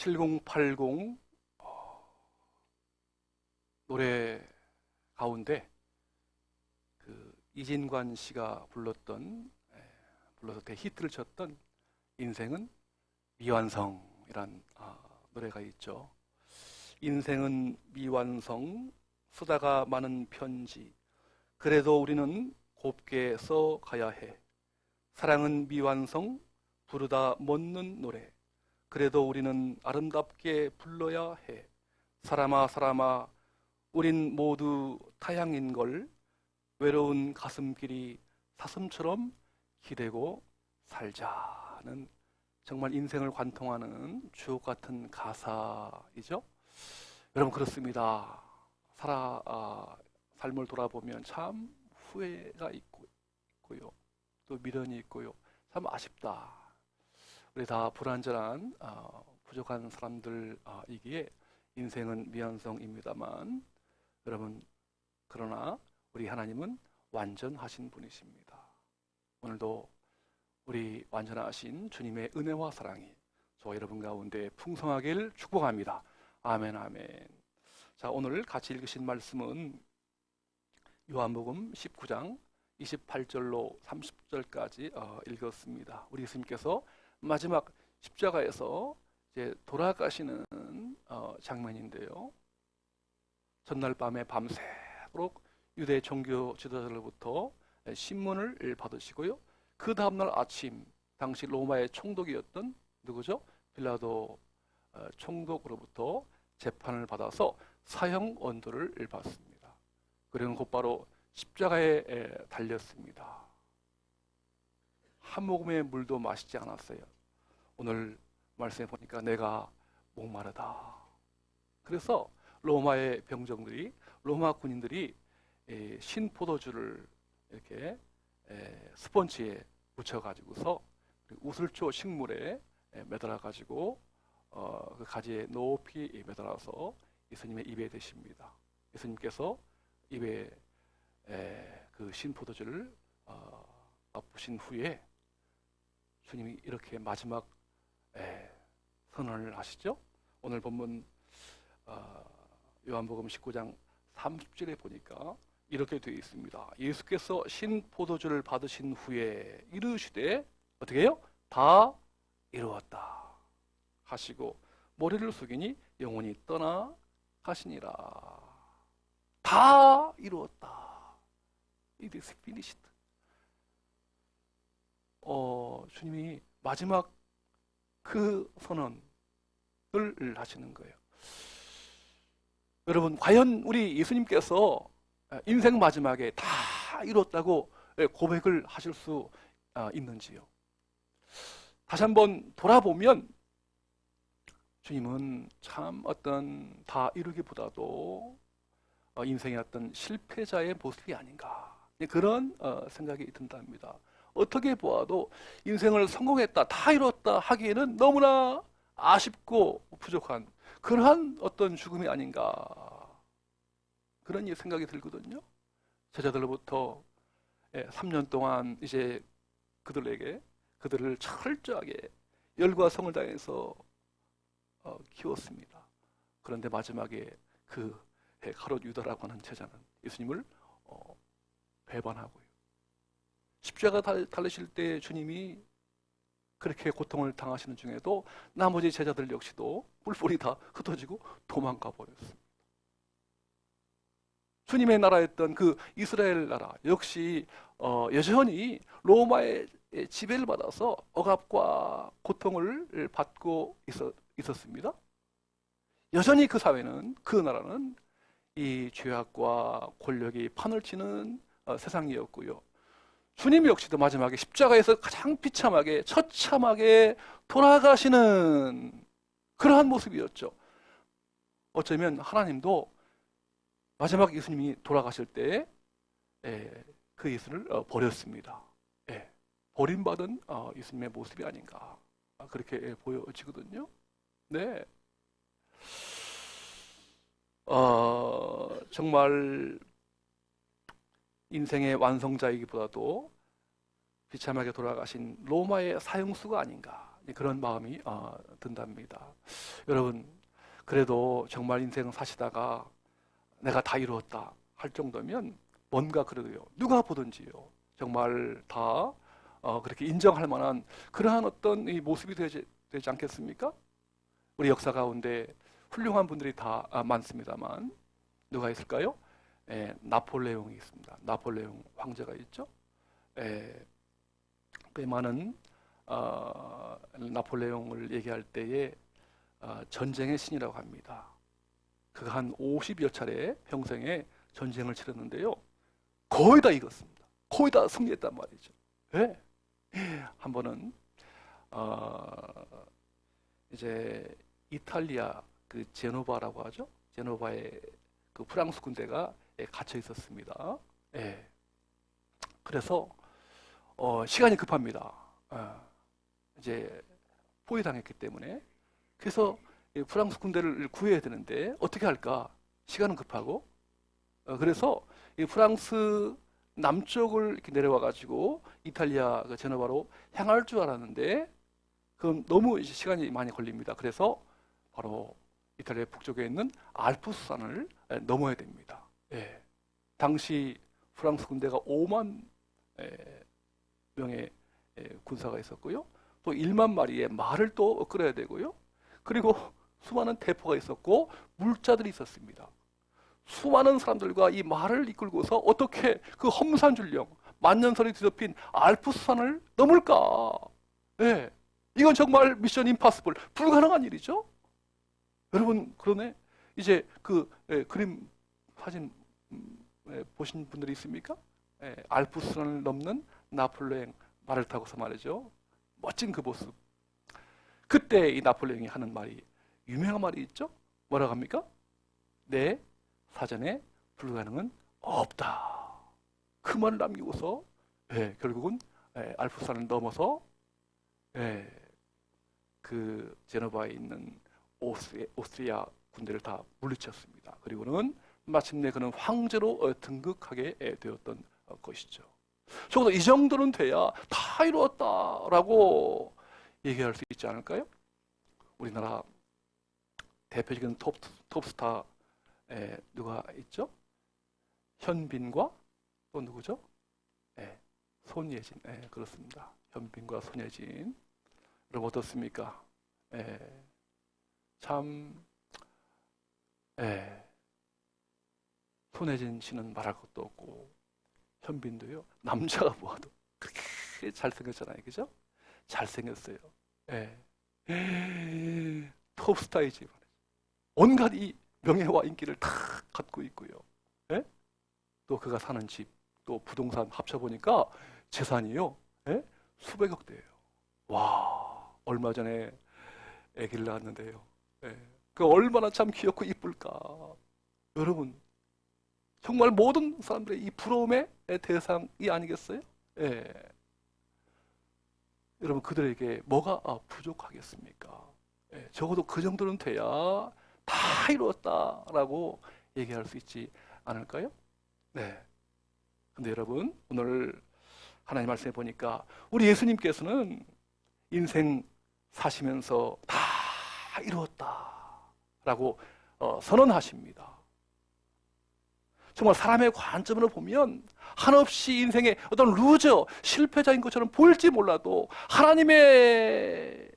7080 노래 가운데 그 이진관 씨가 불러서 대히트를 쳤던 인생은 미완성이란 노래가 있죠. 인생은 미완성, 쓰다가 많은 편지, 그래도 우리는 곱게 써가야 해. 사랑은 미완성, 부르다 멎는 노래, 그래도 우리는 아름답게 불러야 해. 사람아 사람아, 우린 모두 타향인걸. 외로운 가슴길이 사슴처럼 기대고 살자는 정말 인생을 관통하는 주옥 같은 가사이죠. 여러분, 그렇습니다. 삶을 돌아보면 참 후회가 있고요, 또 미련이 있고요, 참 아쉽다. 우리 다 불완전한 부족한 사람들이기에 인생은 미완성입니다만, 여러분, 그러나 우리 하나님은 완전하신 분이십니다. 오늘도 우리 완전하신 주님의 은혜와 사랑이 저와 여러분 가운데 풍성하길 축복합니다. 아멘, 아멘. 자, 오늘 같이 읽으신 말씀은 요한복음 19장 28절로 30절까지 읽었습니다. 우리 예수님께서 마지막 십자가에서 이제 돌아가시는 장면인데요. 전날 밤에 밤새도록 유대 종교 지도자들로부터 신문을 받으시고요. 그 다음날 아침 당시 로마의 총독이었던 누구죠? 빌라도 총독으로부터 재판을 받아서 사형 언도를 받습니다. 그리고 곧바로 십자가에 달렸습니다. 한 모금의 물도 마시지 않았어요. 오늘 말씀해 보니까 내가 목마르다. 그래서 로마의 병정들이, 로마 군인들이 신포도주를 이렇게 스펀지에 묻혀가지고서 우슬초 식물에 매달아가지고 그 가지에 높이 매달아서 예수님의 입에 대십니다. 예수님께서 입에 그 신포도주를 맛보신 후에 주님이 이렇게 마지막 선언을 하시죠. 오늘 본문 요한복음 19장 30절에 보니까 이렇게 되어 있습니다. 예수께서 신포도주를 받으신 후에 이르시되 어떻게 해요? 다 이루었다 하시고 머리를 숙이니 영혼이 떠나 가시니라. 다 이루었다. It is finished. 주님이 마지막 그 선언을 하시는 거예요. 여러분, 과연 우리 예수님께서 인생 마지막에 다 이뤘다고 고백을 하실 수 있는지요? 다시 한번 돌아보면 주님은 참 어떤 다 이루기보다도 인생의 어떤 실패자의 모습이 아닌가, 그런 생각이 든답니다. 어떻게 보아도 인생을 성공했다, 다 이뤘다 하기에는 너무나 아쉽고 부족한 그러한 어떤 죽음이 아닌가, 그런 생각이 들거든요. 제자들로부터 3년 동안 이제 그들을 철저하게 열과 성을 다해서 키웠습니다. 그런데 마지막에 그 가롯 유다라고 하는 제자는 예수님을 배반하고요. 십자가 달리실 때 주님이 그렇게 고통을 당하시는 중에도 나머지 제자들 역시도 뿔뿔이 다 흩어지고 도망가 버렸습니다. 주님의 나라였던 그 이스라엘 나라 역시 여전히 로마의 지배를 받아서 억압과 고통을 받고 있었습니다. 여전히 그 사회는, 그 나라는 이 죄악과 권력이 판을 치는 세상이었고요. 주님 역시도 마지막에 십자가에서 가장 비참하게, 처참하게 돌아가시는 그러한 모습이었죠. 어쩌면 하나님도 마지막 예수님이 돌아가실 때 그 예수를 버렸습니다. 버림받은 예수님의 모습이 아닌가, 그렇게 보여지거든요. 네. 정말 인생의 완성자이기보다도 비참하게 돌아가신 로마의 사형수가 아닌가, 그런 마음이 든답니다. 여러분, 그래도 정말 인생 사시다가 내가 다 이루었다 할 정도면 뭔가 그래도요, 누가 보든지요, 정말 다 그렇게 인정할 만한 그러한 어떤 이 모습이 되지 않겠습니까? 우리 역사 가운데 훌륭한 분들이 다 많습니다만 누가 있을까요? 나폴레옹이 있습니다. 나폴레옹 황제가 있죠. 꽤 많은 나폴레옹을 얘기할 때에 전쟁의 신이라고 합니다. 그가 한 50여 차례 평생에 전쟁을 치렀는데요, 거의 다 이겼습니다. 거의 다 승리했단 말이죠. 예. 한 번은 이제 이탈리아 그 제노바라고 하죠. 제노바에 그 프랑스 군대가 갇혀 있었습니다. 예. 그래서 시간이 급합니다. 이제 포위당했기 때문에. 그래서 프랑스 군대를 구해야 되는데 어떻게 할까? 시간은 급하고. 그래서 이 프랑스 남쪽을 이렇게 내려와 가지고 이탈리아 그 제노바로 향할 줄 알았는데 그럼 너무 이제 시간이 많이 걸립니다. 그래서 바로 이탈리아 북쪽에 있는 알프스 산을 넘어야 됩니다. 예. 당시 프랑스 군대가 5만 명의 군사가 있었고요. 또 1만 마리의 말을 또 끌어야 되고요. 그리고 수많은 대포가 있었고 물자들이 있었습니다. 수많은 사람들과 이 말을 이끌고서 어떻게 그 험산줄령 만년설이 뒤덮인 알프스산을 넘을까? 네. 이건 정말 미션 임파서블, 불가능한 일이죠. 여러분, 그러네. 이제 그 그림 사진 보신 분들이 있습니까? 알프스산을 넘는 나폴레옹 말을 타고서 말이죠. 멋진 그 모습. 그때 이 나폴레옹이 하는 말이 유명한 말이 있죠. 뭐라고 합니까? 내 사전에 불가능은 없다. 그 말을 남기고서 결국은 알프스산을 넘어서 그 제노바에 있는 오스트리아 군대를 다 물리쳤습니다. 그리고는 마침내 그는 황제로 등극하게 되었던 것이죠. 적어도 이 정도는 돼야 다 이루었다라고 얘기할 수 있지 않을까요? 우리나라 대표적인 톱스타 누가 있죠? 현빈과 또 누구죠? 손예진. 그렇습니다. 현빈과 손예진. 여러분 어떻습니까? 참 손예진 씨는 말할 것도 없고 현빈도요, 남자가 보아도 그렇게 잘생겼잖아요. 그죠? 잘생겼어요. 톱스타이지. 온갖 이 명예와 인기를 다 갖고 있고요. 또 그가 사는 집, 또 부동산 합쳐보니까 재산이요, 수백억 대예요. 와, 얼마 전에 아기를 낳았는데요. 그 얼마나 참 귀엽고 이쁠까. 여러분, 정말 모든 사람들의 이 부러움의 대상이 아니겠어요? 여러분, 그들에게 뭐가 부족하겠습니까? 적어도 그 정도는 돼야 다 이루었다라고 얘기할 수 있지 않을까요? 네. 근데 여러분, 오늘 하나님 말씀에 보니까 우리 예수님께서는 인생 사시면서 다 이루었다라고 선언하십니다. 정말 사람의 관점으로 보면 한없이 인생의 어떤 루저, 실패자인 것처럼 보일지 몰라도 하나님의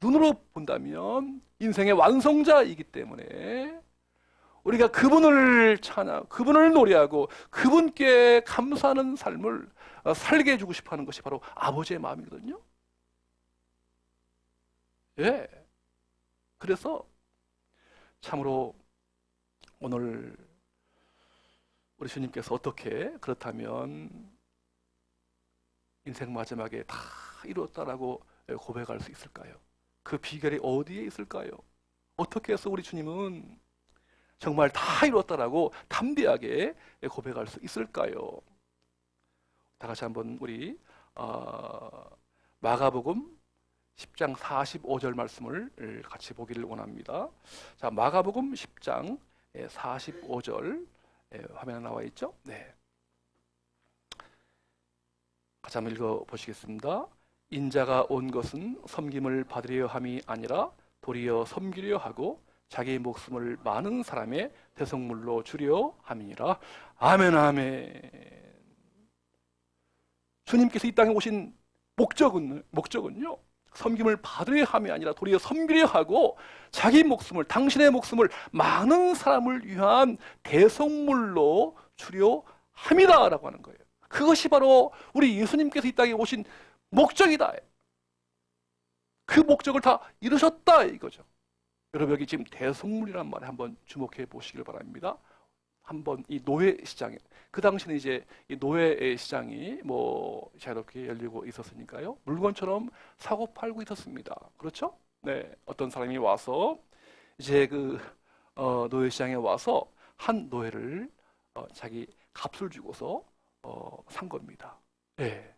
눈으로 본다면 인생의 완성자이기 때문에 우리가 그분을 찬양, 그분을 노래하고 그분께 감사하는 삶을 살게 해주고 싶어 하는 것이 바로 아버지의 마음이거든요. 그래서 참으로 오늘 우리 주님께서 어떻게 그렇다면 인생 마지막에 다 이루었다라고 고백할 수 있을까요? 그 비결이 어디에 있을까요? 어떻게 해서 우리 주님은 정말 다 이루었다라고 담대하게 고백할 수 있을까요? 다 같이 한번 우리 마가복음 10장 45절 말씀을 같이 보기를 원합니다. 자, 마가복음 10장 45절 화면에 나와 있죠? 네. 같이 한번 읽어 보시겠습니다. 인자가 온 것은 섬김을 받으려 함이 아니라 도리어 섬기려 하고 자기 목숨을 많은 사람의 대성물로 주려 함이니라. 아멘, 아멘. 주님께서 이 땅에 오신 목적은요, 섬김을 받으려 함이 아니라 도리어 섬기려 하고 자기 목숨을, 당신의 목숨을 많은 사람을 위한 대성물로 주려 함이다 라고 하는 거예요. 그것이 바로 우리 예수님께서 이 땅에 오신 목적이다. 그 목적을 다 이루셨다 이거죠. 여러분, 여기 지금 대성물이라는 말에 한번 주목해 보시길 바랍니다. 한번 이 노예 시장에, 그 당시는 이제 이 노예 시장이 뭐 자유롭게 열리고 있었으니까요, 물건처럼 사고 팔고 있었습니다. 그렇죠? 네, 어떤 사람이 와서 이제 그 노예 시장에 와서 한 노예를 자기 값을 주고서 산 겁니다. 네.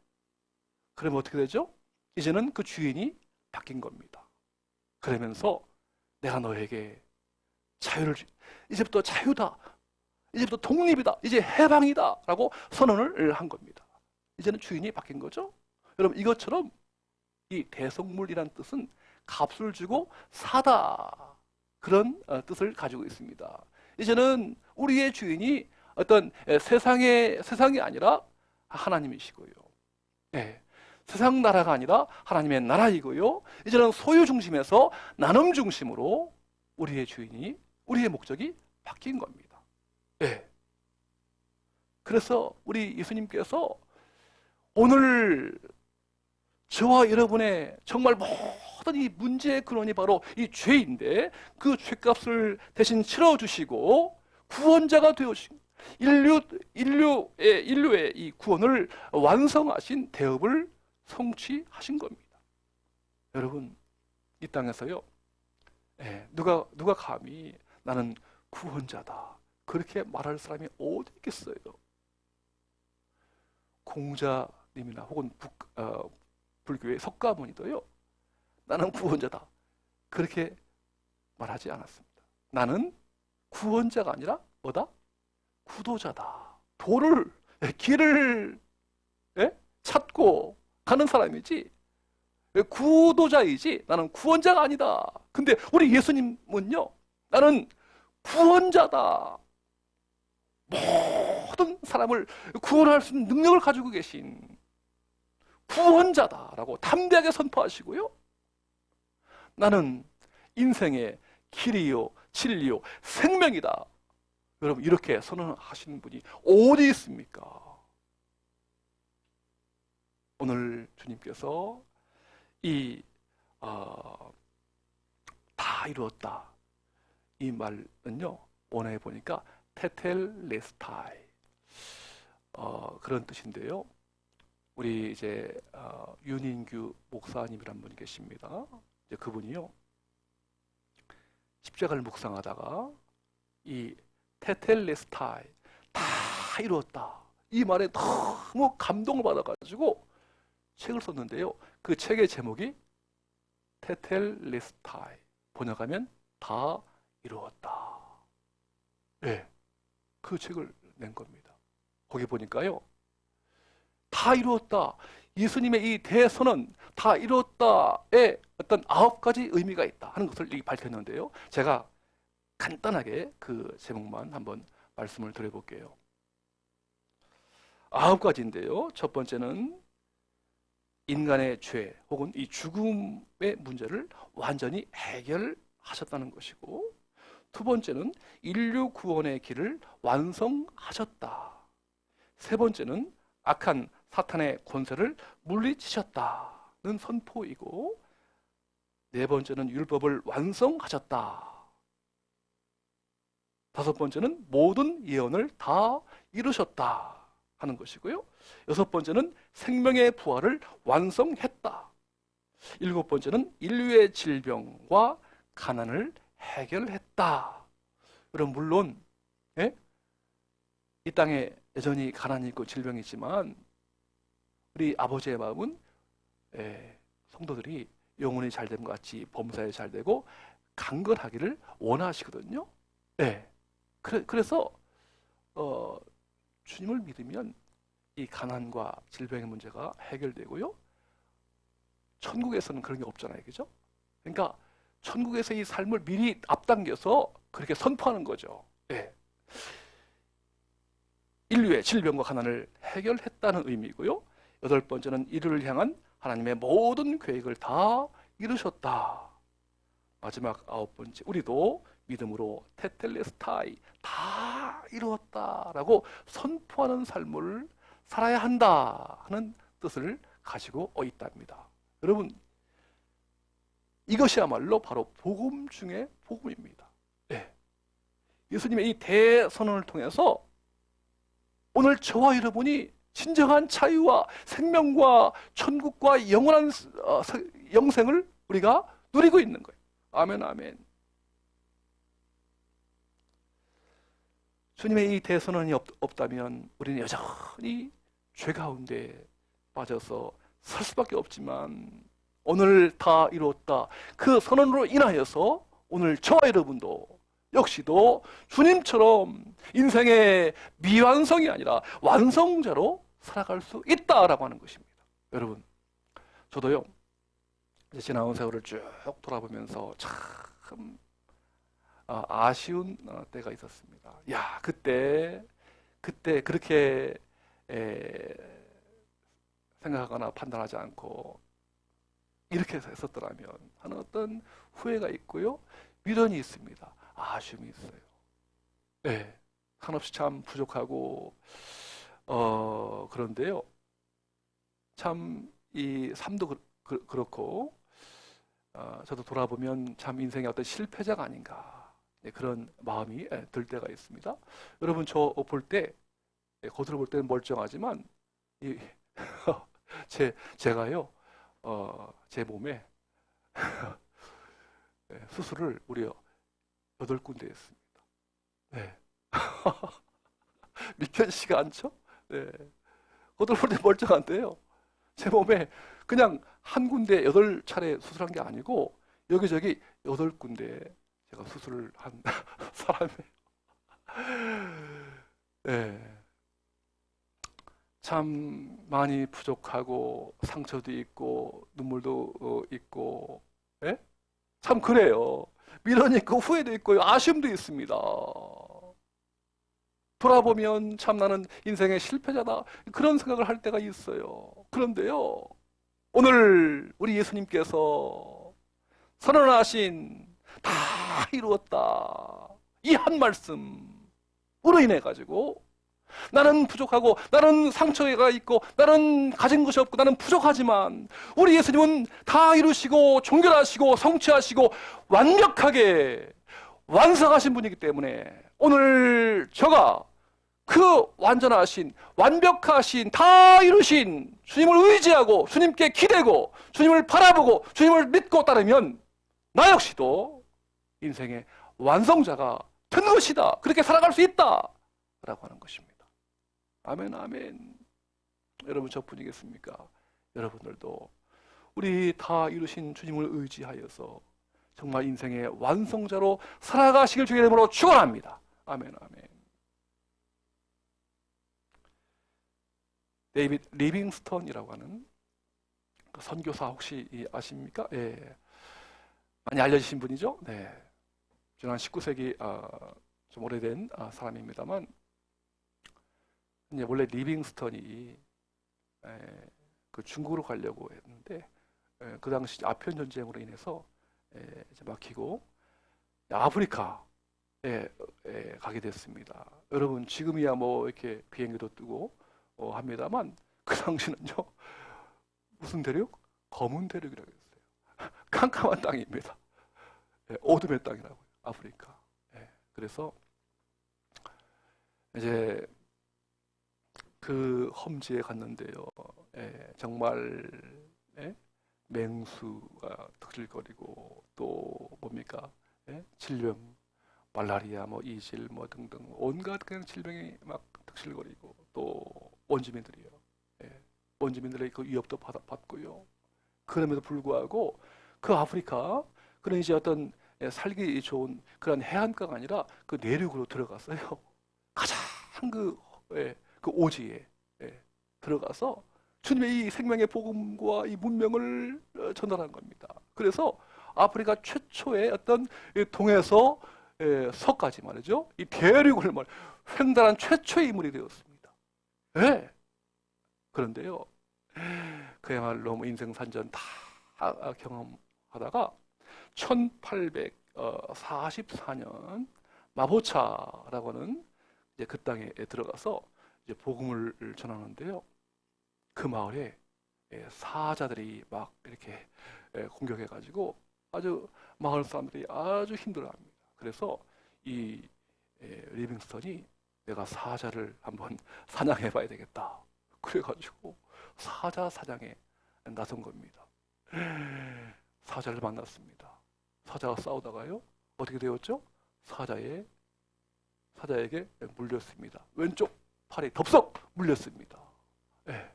그러면 어떻게 되죠? 이제는 그 주인이 바뀐 겁니다. 그러면서 내가 너에게 자유를 이제부터 자유다, 이제부터 독립이다, 이제 해방이다 라고 선언을 한 겁니다. 이제는 주인이 바뀐 거죠. 여러분, 이것처럼 이 대성물이란 뜻은 값을 주고 사다, 그런 뜻을 가지고 있습니다. 이제는 우리의 주인이 어떤 세상이 아니라 하나님이시고요. 네. 세상 나라가 아니라 하나님의 나라이고요. 이제는 소유 중심에서 나눔 중심으로 우리의 주인이, 우리의 목적이 바뀐 겁니다. 네. 그래서 우리 예수님께서 오늘 저와 여러분의 정말 모든 이 문제의 근원이 바로 이 죄인데, 그 죄값을 대신 치러주시고 구원자가 되어주신, 인류의 이 구원을 완성하신 대업을 성취하신 겁니다. 여러분, 이 땅에서요, 누가 감히 나는 구원자다 그렇게 말할 사람이 어디 있겠어요? 공자님이나 혹은 불교의 석가모니도요, 나는 구원자다 그렇게 말하지 않았습니다. 나는 구원자가 아니라 뭐다? 구도자다. 길을 찾고 가는 사람이지, 구도자이지 나는 구원자가 아니다. 근데 우리 예수님은요, 나는 구원자다, 모든 사람을 구원할 수 있는 능력을 가지고 계신 구원자다라고 담대하게 선포하시고요, 나는 인생의 길이요 진리요 생명이다, 여러분, 이렇게 선언하시는 분이 어디 있습니까? 오늘 주님께서 다 이루었다 이 말은요, 원어에 보니까 테텔레스타이 그런 뜻인데요. 우리 이제 윤인규 목사님이란 분이 계십니다. 이제 그분이요, 십자가를 묵상하다가 이 테텔레스타이, 다 이루었다 이 말에 너무 감동을 받아가지고 책을 썼는데요. 그 책의 제목이 테텔레스타이, 번역하면 다 이루었다. 네, 그 책을 낸 겁니다. 거기 보니까요, 다 이루었다, 예수님의 이 대선언 다 이루었다에 어떤 9가지 의미가 있다 하는 것을 밝혔는데요. 제가 간단하게 그 제목만 한번 말씀을 드려볼게요. 9가지인데요. 첫 번째는 인간의 죄 혹은 이 죽음의 문제를 완전히 해결하셨다는 것이고, 두 번째는 인류 구원의 길을 완성하셨다. 세 번째는 악한 사탄의 권세를 물리치셨다는 선포이고, 네 번째는 율법을 완성하셨다. 다섯 번째는 모든 예언을 다 이루셨다 하는 것이고요. 여섯 번째는 생명의 부활을 완성했다. 일곱 번째는 인류의 질병과 가난을 해결했다. 그럼 물론 이 땅에 여전히 가난이 있고 질병이 있지만 우리 아버지의 마음은 성도들이 영혼이 잘됨과 같이 범사에 잘되고 강건하기를 원하시거든요. 그래서 주님을 믿으면 이 가난과 질병의 문제가 해결되고요, 천국에서는 그런 게 없잖아요. 그죠? 그러니까 천국에서 이 삶을 미리 앞당겨서 그렇게 선포하는 거죠. 예. 인류의 질병과 가난을 해결했다는 의미고요. 여덟 번째는 이를 향한 하나님의 모든 계획을 다 이루셨다. 마지막 아홉 번째, 우리도 믿음으로 테텔레스타이 다 이루었다라고 선포하는 삶을 살아야 한다 하는 뜻을 가지고 있답니다. 여러분, 이것이야말로 바로 복음 중의 복음입니다. 예. 예수님의 이 대선언을 통해서 오늘 저와 여러분이 진정한 자유와 생명과 천국과 영원한 영생을 우리가 누리고 있는 거예요. 아멘, 아멘. 주님의 이 대선언이 없다면 우리는 여전히 죄 가운데 빠져서 살 수밖에 없지만 오늘 다 이루었다. 그 선언으로 인하여서 오늘 저와 여러분도 역시도 주님처럼 인생의 미완성이 아니라 완성자로 살아갈 수 있다라고 하는 것입니다. 여러분, 저도요, 이제 지나온 세월을 쭉 돌아보면서 참 아쉬운 때가 있었습니다. 야, 그때 그렇게 생각하거나 판단하지 않고 이렇게 했었더라면 하는 어떤 후회가 있고요, 미련이 있습니다. 아쉬움이 있어요. 네, 한없이 참 부족하고 그런데요, 참 이 삶도 그렇고 저도 돌아보면 참 인생의 어떤 실패자가 아닌가, 그런 마음이 들 때가 있습니다. 여러분, 저 볼 때 겉으로 볼 때는 멀쩡하지만 제가요 제 몸에 수술을 무려 8군데 했습니다. 네. 믿겨지지가 않죠? 네. 겉으로 볼 때 멀쩡한데요, 제 몸에 그냥 한 군데 8차례 수술한 게 아니고 여기저기 8군데 제가 수술을 한 사람이에요. 네. 참 많이 부족하고 상처도 있고 눈물도 있고, 예? 참 그래요. 미련이 있고 후회도 있고 아쉬움도 있습니다. 돌아보면 참 나는 인생의 실패자다, 그런 생각을 할 때가 있어요. 그런데요, 오늘 우리 예수님께서 선언하신 다 이루었다, 이 한 말씀으로 인해 가지고 나는 부족하고 나는 상처가 있고 나는 가진 것이 없고 나는 부족하지만 우리 예수님은 다 이루시고 종결하시고 성취하시고 완벽하게 완성하신 분이기 때문에 오늘 저가 그 완전하신, 완벽하신, 다 이루신 주님을 의지하고 주님께 기대고 주님을 바라보고 주님을 믿고 따르면 나 역시도 인생의 완성자가 된 것이다, 그렇게 살아갈 수 있다 라고 하는 것입니다. 아멘, 아멘. 여러분, 저뿐이겠습니까? 여러분들도 우리 다 이루신 주님을 의지하여서 정말 인생의 완성자로 살아가시길 주의 이름으로 축원합니다. 아멘, 아멘. 데이빗 리빙스턴이라고 하는 그 선교사 혹시 아십니까? 예. 많이 알려지신 분이죠? 네. 지난 19세기 좀 오래된 사람입니다만, 이제 원래 리빙스턴이 그 중국으로 가려고 했는데 그 당시 아편 전쟁으로 인해서 이제 막히고 아프리카에 가게 됐습니다. 여러분, 지금이야 뭐 이렇게 비행기도 뜨고 합니다만 그 당시는요, 무슨 대륙? 검은 대륙이라고 했어요. 깜깜한 땅입니다. 어둠의 땅이라고요, 아프리카. 그래서 이제 그 험지에 갔는데요, 정말 맹수가 득실거리고 또 뭡니까? 질병, 말라리아, 뭐 이질, 뭐 등등 온갖 그냥 질병이 막 득실거리고 또 원주민들이요, 원주민들의 그 위협도 받고요. 그럼에도 불구하고 그 아프리카, 그런 이제 어떤 살기 좋은 그런 해안가가 아니라 그 내륙으로 들어갔어요. 가장 그 오지에 들어가서 주님의 이 생명의 복음과 이 문명을 전달한 겁니다. 그래서 아프리카 최초의 어떤 동에서 서까지 말이죠. 이 대륙을 횡단한 최초의 인물이 되었습니다. 네. 그런데요, 그야말로 인생 산전 다 경험하다가 1844년 마보차라고 하는 이제 그 땅에 들어가서 이제 복음을 전하는데요. 그 마을에 사자들이 막 이렇게 공격해가지고 아주 마을 사람들이 아주 힘들어합니다. 그래서 이 리빙스턴이 내가 사자를 한번 사냥해봐야 되겠다. 그래가지고 사자 사냥에 나선 겁니다. 사자를 만났습니다. 사자가 싸우다가요, 어떻게 되었죠? 사자에게 물렸습니다. 왼쪽 팔에 덥석 물렸습니다. 네.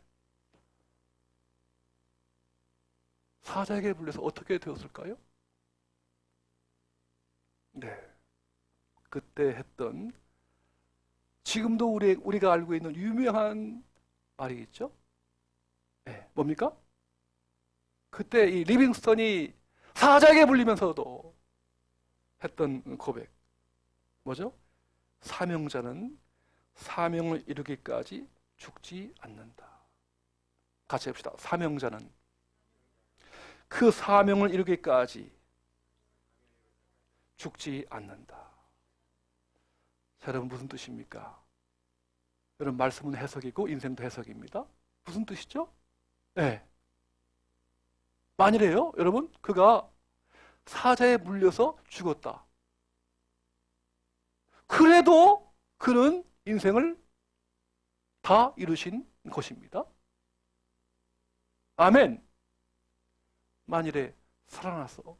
사자에게 물려서 어떻게 되었을까요? 네. 그때 했던, 지금도 우리가 알고 있는 유명한 말이 있죠? 네. 뭡니까? 그때 이 리빙스턴이 사자에게 물리면서도 했던 고백. 뭐죠? 사명자는 사명을 이루기까지 죽지 않는다. 같이 해봅시다. 사명자는 그 사명을 이루기까지 죽지 않는다. 자, 여러분 무슨 뜻입니까? 여러분 말씀은 해석이고 인생도 해석입니다. 무슨 뜻이죠? 네. 만일에요, 여러분, 그가 사자에 물려서 죽었다. 그래도 그는 인생을 다 이루신 것입니다. 아멘. 만일에 살아나서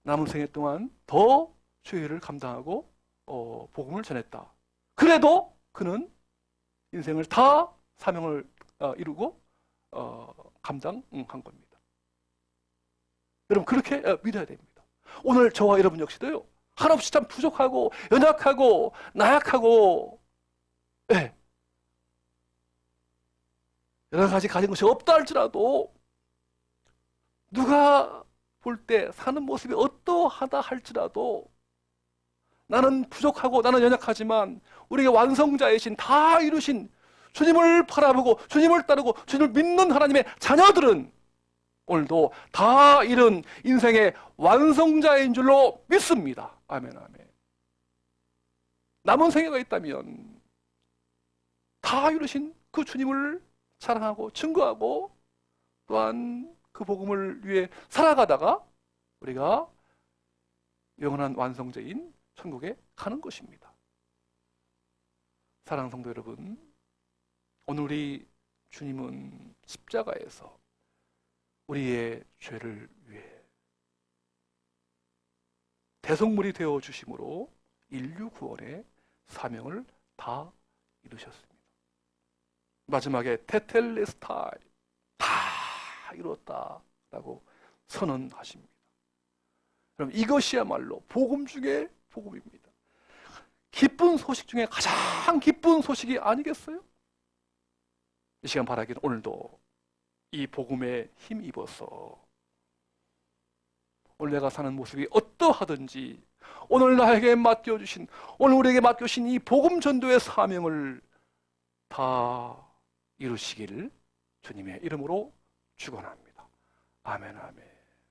남은 생애 동안 더 죄를 감당하고 복음을 전했다. 그래도 그는 인생을 다 사명을 이루고 감당한 겁니다. 여러분 그렇게 믿어야 됩니다. 오늘 저와 여러분 역시도요, 한없이 참 부족하고 연약하고 나약하고 여러 가지 가진 것이 없다 할지라도, 누가 볼 때 사는 모습이 어떠하다 할지라도 나는 부족하고 나는 연약하지만 우리에게 완성자이신, 다 이루신 주님을 바라보고 주님을 따르고 주님을 믿는 하나님의 자녀들은 오늘도 다 이룬 인생의 완성자인 줄로 믿습니다. 아멘, 아멘. 남은 생애가 있다면 다 이루신 그 주님을 사랑하고 증거하고 또한 그 복음을 위해 살아가다가 우리가 영원한 완성자인 천국에 가는 것입니다. 사랑하는 성도 여러분, 오늘 우리 주님은 십자가에서 우리의 죄를 위해 대속물이 되어 주심으로 인류 구원의 사명을 다 이루셨습니다. 마지막에 테텔레스타이, 다 이뤘다라고 선언하십니다. 그럼 이것이야말로 복음 중에 복음입니다. 기쁜 소식 중에 가장 기쁜 소식이 아니겠어요? 이 시간 바라기는 오늘도 이 복음에 힘입어서 오늘 내가 사는 모습이 어떠하든지 오늘 나에게 맡겨주신, 오늘 우리에게 맡겨주신 이 복음 전도의 사명을 다 이루시기를 주님의 이름으로 축원합니다. 아멘, 아멘.